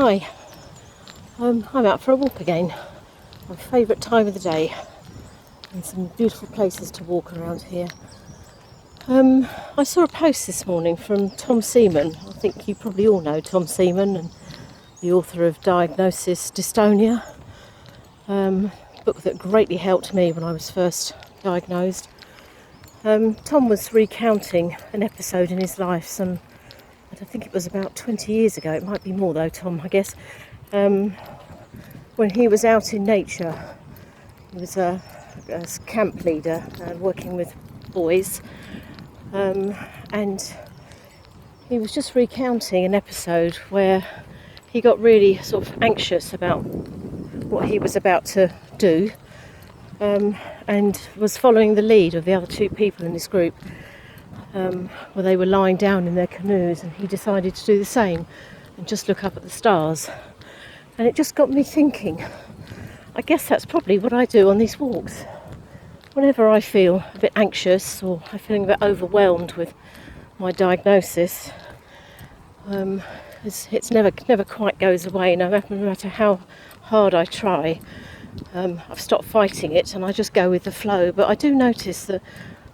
Hi, I'm out for a walk again. My favourite time of the day, and some beautiful places to walk around here. I saw a post this morning from Tom Seaman. I think you probably all know Tom Seaman, and the author of Diagnosis Dystonia, book that greatly helped me when I was first diagnosed. Tom was recounting an episode in his life I think it was about 20 years ago. It might be more though, Tom, I guess. When he was out in nature. He was a camp leader working with boys, and he was just recounting an episode where he got really sort of anxious about what he was about to do, and was following the lead of the other two people in this group, where they were lying down in their canoes, and he decided to do the same and just look up at the stars. And it just got me thinking, I guess that's probably what I do on these walks. Whenever I feel a bit anxious or I'm feeling a bit overwhelmed with my diagnosis, it's never quite goes away, no matter how hard I try. I've stopped fighting it and I just go with the flow. But I do notice that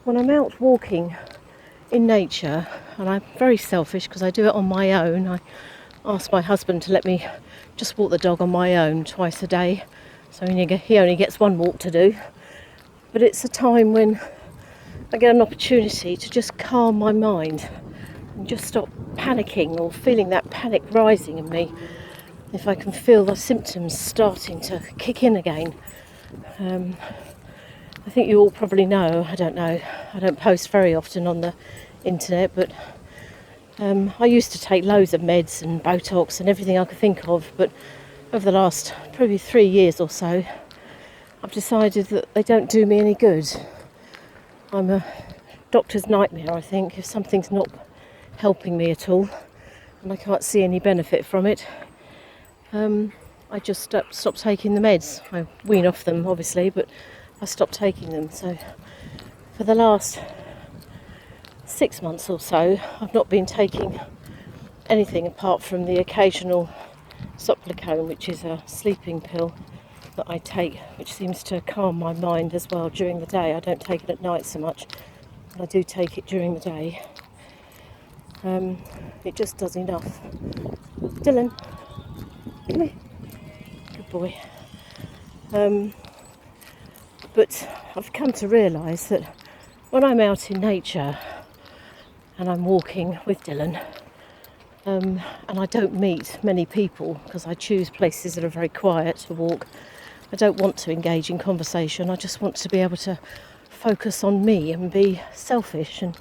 when I'm out walking in nature, and I'm very selfish because I do it on my own. I ask my husband to let me just walk the dog on my own twice a day, so he only gets one walk to do. But it's a time when I get an opportunity to just calm my mind and just stop panicking or feeling that panic rising in me. If I can feel the symptoms starting to kick in again. I think you all probably know, I don't post very often on the internet, but I used to take loads of meds and Botox and everything I could think of, but over the last probably 3 years or so, I've decided that they don't do me any good. I'm a doctor's nightmare, I think, if something's not helping me at all and I can't see any benefit from it. I just stop taking the meds. I wean off them, obviously, but I stopped taking them. So for the last 6 months or so, I've not been taking anything apart from the occasional Suplicone, which is a sleeping pill that I take, which seems to calm my mind as well during the day. I don't take it at night so much, but I do take it during the day. It just does enough. Dylan, come here. Good boy. But I've come to realise that when I'm out in nature and I'm walking with Dylan, and I don't meet many people because I choose places that are very quiet to walk. I don't want to engage in conversation. I just want to be able to focus on me and be selfish and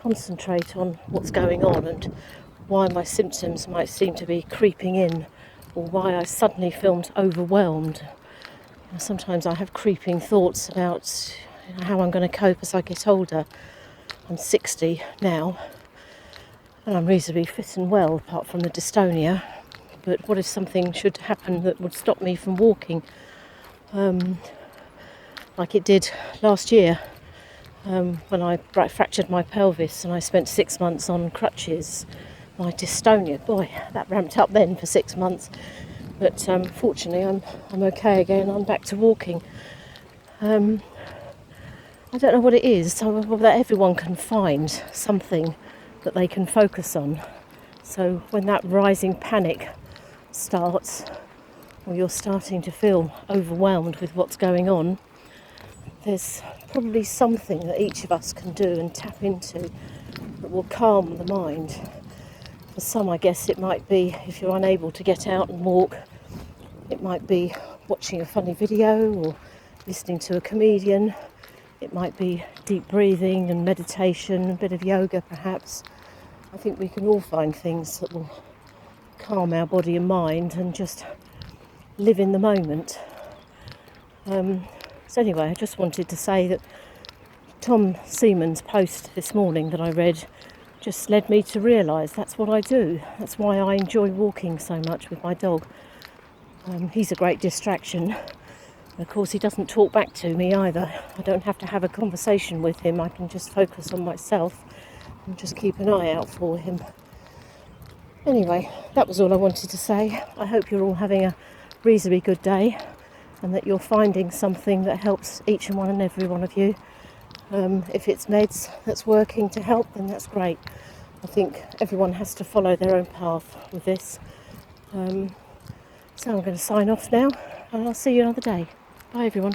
concentrate on what's going on and why my symptoms might seem to be creeping in, or why I suddenly feel overwhelmed. Sometimes I have creeping thoughts about how I'm going to cope as I get older. I'm 60 now, and I'm reasonably fit and well, apart from the dystonia. But what if something should happen that would stop me from walking? Like it did last year, when I fractured my pelvis and I spent 6 months on crutches. My dystonia, boy, that ramped up then for 6 months. But fortunately, I'm okay again. I'm back to walking. I don't know what it is, so that everyone can find something that they can focus on. So when that rising panic starts, or you're starting to feel overwhelmed with what's going on, there's probably something that each of us can do and tap into that will calm the mind. For some, I guess it might be, if you're unable to get out and walk, it might be watching a funny video or listening to a comedian. It might be deep breathing and meditation, a bit of yoga perhaps. I think we can all find things that will calm our body and mind and just live in the moment. So anyway, I just wanted to say that Tom Seaman's post this morning that I read just led me to realise that's what I do. That's why I enjoy walking so much with my dog. He's a great distraction. Of course, he doesn't talk back to me either. I don't have to have a conversation with him. I can just focus on myself and just keep an eye out for him. Anyway, that was all I wanted to say. I hope you're all having a reasonably good day and that you're finding something that helps each and one and every one of you. If it's meds that's working to help, then that's great. I think everyone has to follow their own path with this. So I'm going to sign off now, and I'll see you another day. Bye everyone.